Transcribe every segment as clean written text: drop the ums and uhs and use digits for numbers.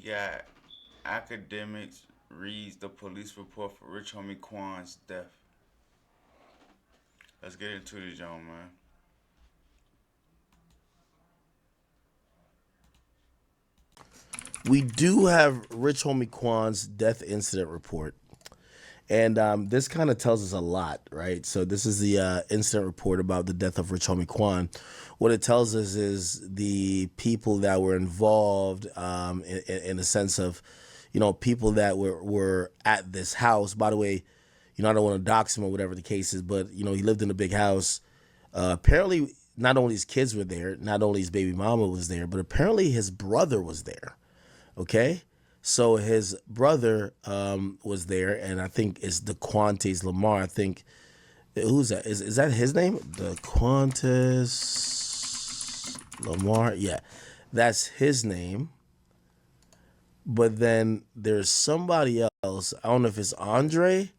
got academics reads the police report for Rich Homie Quan's death. Let's get into the joint, man. We do have Rich Homie Quan's death incident report. And this kind of tells us a lot, right? So this is the incident report about the death of Rich Homie Quan. What it tells us is the people that were involved in a sense of, people that were at this house. By the way, I don't want to dox him or whatever the case is, but, he lived in a big house. Apparently, not only his kids were there, not only his baby mama was there, but apparently his brother was there. Okay? So his brother was there, and I think it's DeQuantes Lamar. I think, who's that? Is that his name? DeQuantes Lamar? Yeah, that's his name. But then there's somebody else. I don't know if it's Andre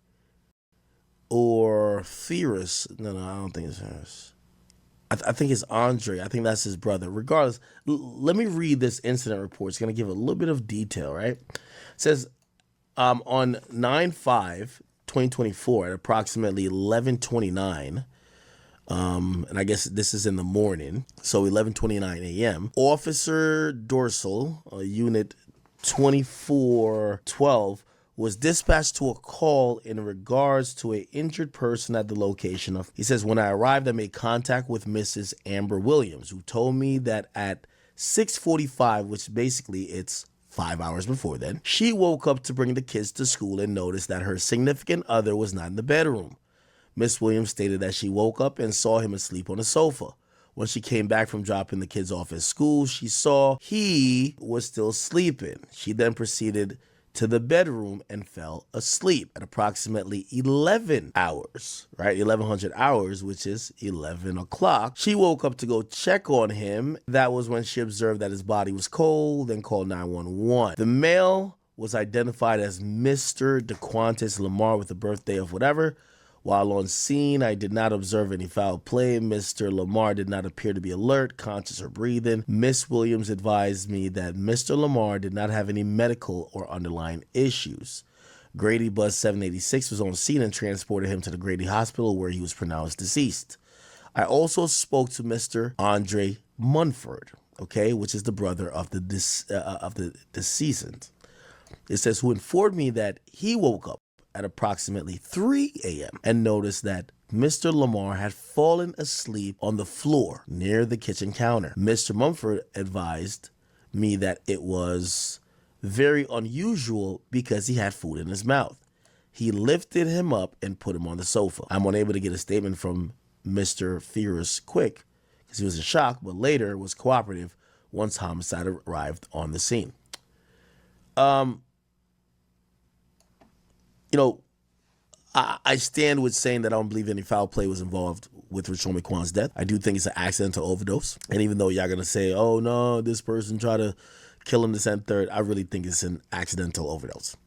or Ferris. No, I don't think it's Ferris. I think it's Andre. I think that's his brother. Regardless, let me read this incident report. It's going to give a little bit of detail, right? It says on 9/5/2024 at approximately 11:29, and I guess this is in the morning, so 11:29 a.m., Officer Dorsal, Unit 2412, was dispatched to a call in regards to an injured person at the location of, he says, when I arrived, I made contact with Mrs. Amber Williams, who told me that at 6:45, which basically it's 5 hours before then, she woke up to bring the kids to school and noticed that her significant other was not in the bedroom. Miss Williams stated that she woke up and saw him asleep on a sofa. When she came back from dropping the kids off at school, she saw he was still sleeping. She then proceeded to the bedroom and fell asleep at approximately 11 hours, right? 1100 hours, which is 11 o'clock. She woke up to go check on him. That was when she observed that his body was cold and called 911. The male was identified as Mr. DeQuantes Lamar with a birthday of whatever. While on scene, I did not observe any foul play. Mr. Lamar did not appear to be alert, conscious, or breathing. Miss Williams advised me that Mr. Lamar did not have any medical or underlying issues. Grady Bus 786 was on scene and transported him to the Grady Hospital, where he was pronounced deceased. I also spoke to Mr. Andre Munford, okay, which is the brother of the decedent. It says, who informed me that he woke up at approximately 3 a.m. and noticed that Mr. Lamar had fallen asleep on the floor near the kitchen counter. Mr. Mumford advised me that it was very unusual because he had food in his mouth. He lifted him up and put him on the sofa. I'm unable to get a statement from Mr. Ferris quick because he was in shock, but later was cooperative once homicide arrived on the scene. I stand with saying that I don't believe any foul play was involved with Rich Homie Quan's death. I do think it's an accidental overdose. And even though y'all going to say, oh, no, this person tried to kill him, this and third, I really think it's an accidental overdose.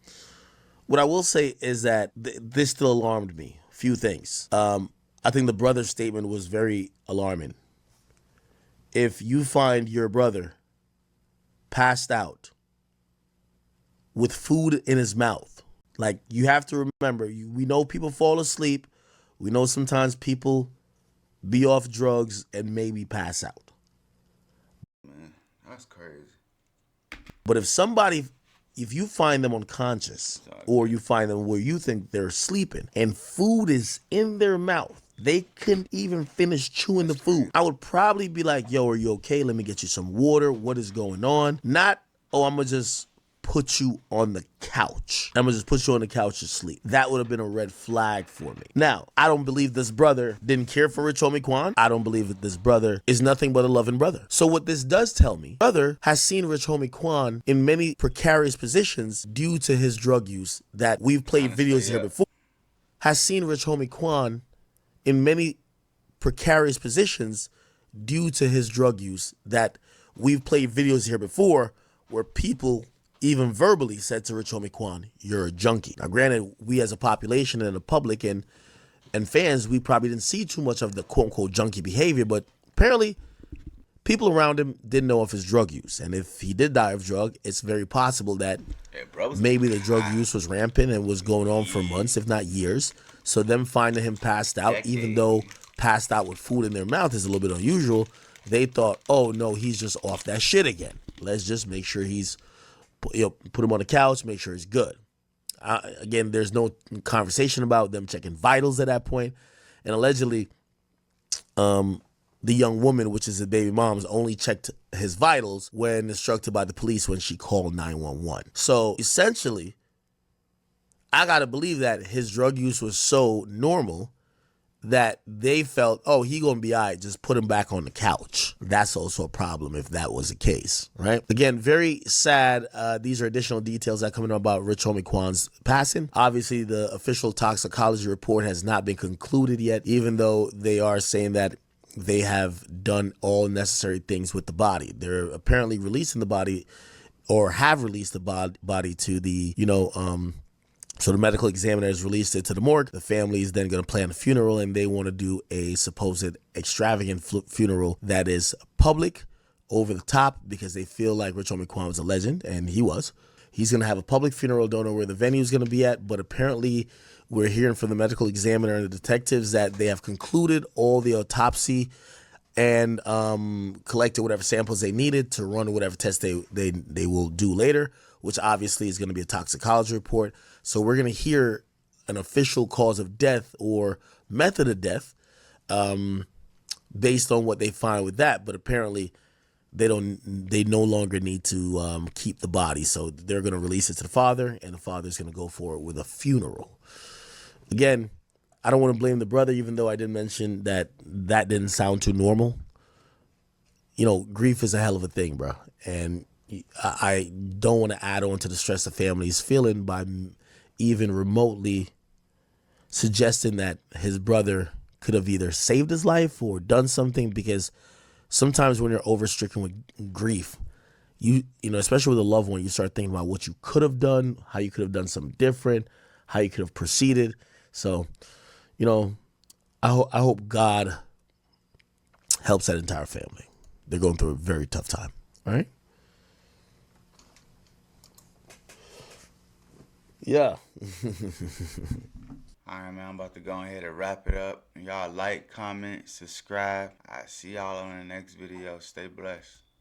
What I will say is that this still alarmed me. A few things. I think the brother's statement was very alarming. If you find your brother passed out with food in his mouth, like, you have to remember, we know people fall asleep. We know sometimes people be off drugs and maybe pass out. Man, that's crazy. But if you find them unconscious, or you find them where you think they're sleeping and food is in their mouth, they couldn't even finish chewing the food, I would probably be like, yo, are you okay? Let me get you some water. What is going on? Not, oh, I'm going to just put you on the couch. I'm gonna just put you on the couch to sleep. That would have been a red flag for me. Now, I don't believe this brother didn't care for Rich Homie Quan. I don't believe that this brother is nothing but a loving brother. So what this does tell me, brother has seen Rich Homie Quan in many precarious positions due to his drug use that we've played videos here before. Has seen Rich Homie Quan in many precarious positions due to his drug use that we've played videos here before where people even verbally said to Rich Homie Quan, you're a junkie. Now, granted, we as a population and the public and fans, we probably didn't see too much of the quote-unquote junkie behavior, but apparently people around him didn't know of his drug use. And if he did die of drug, it's very possible that maybe the drug use was rampant and was going on for months, if not years. So them finding him passed out, even though passed out with food in their mouth is a little bit unusual, they thought, oh, no, he's just off that shit again. Let's just make sure he's, put him on the couch, make sure he's good. Again, there's no conversation about them checking vitals at that point. And allegedly, the young woman, which is the baby mom's, only checked his vitals when instructed by the police when she called 911. So essentially, I got to believe that his drug use was so normal that they felt, oh, he gonna be all right, just put him back on the couch. That's also a problem if that was the case, right? Again, very sad. These are additional details that come in about RichHomieQuan's passing. Obviously, the official toxicology report has not been concluded yet, even though they are saying that they have done all necessary things with the body. They're apparently releasing the body, or have released the body to the, so the medical examiner has released it to the morgue. The family is then going to plan a funeral, and they want to do a supposed extravagant funeral that is public, over the top, because they feel like RichHomieQuan was a legend, and he was. He's going to have a public funeral. Don't know where the venue is going to be at, but apparently we're hearing from the medical examiner and the detectives that they have concluded all the autopsy and collected whatever samples they needed to run whatever tests they will do later, which obviously is going to be a toxicology report. So we're going to hear an official cause of death or method of death based on what they find with that. But apparently they no longer need to keep the body. So they're going to release it to the father, and the father's going to go forward with a funeral. Again, I don't want to blame the brother, even though I did mention that didn't sound too normal. Grief is a hell of a thing, bro. And I don't want to add on to the stress the family is feeling by even remotely suggesting that his brother could have either saved his life or done something, because sometimes when you're overstricken with grief, you especially with a loved one, you start thinking about what you could have done, how you could have done something different, how you could have proceeded. So, I hope God helps that entire family. They're going through a very tough time. All right. Yeah. All right, man, I'm about to go ahead and wrap it up. Y'all like, comment, subscribe. I see y'all on the next video. Stay blessed.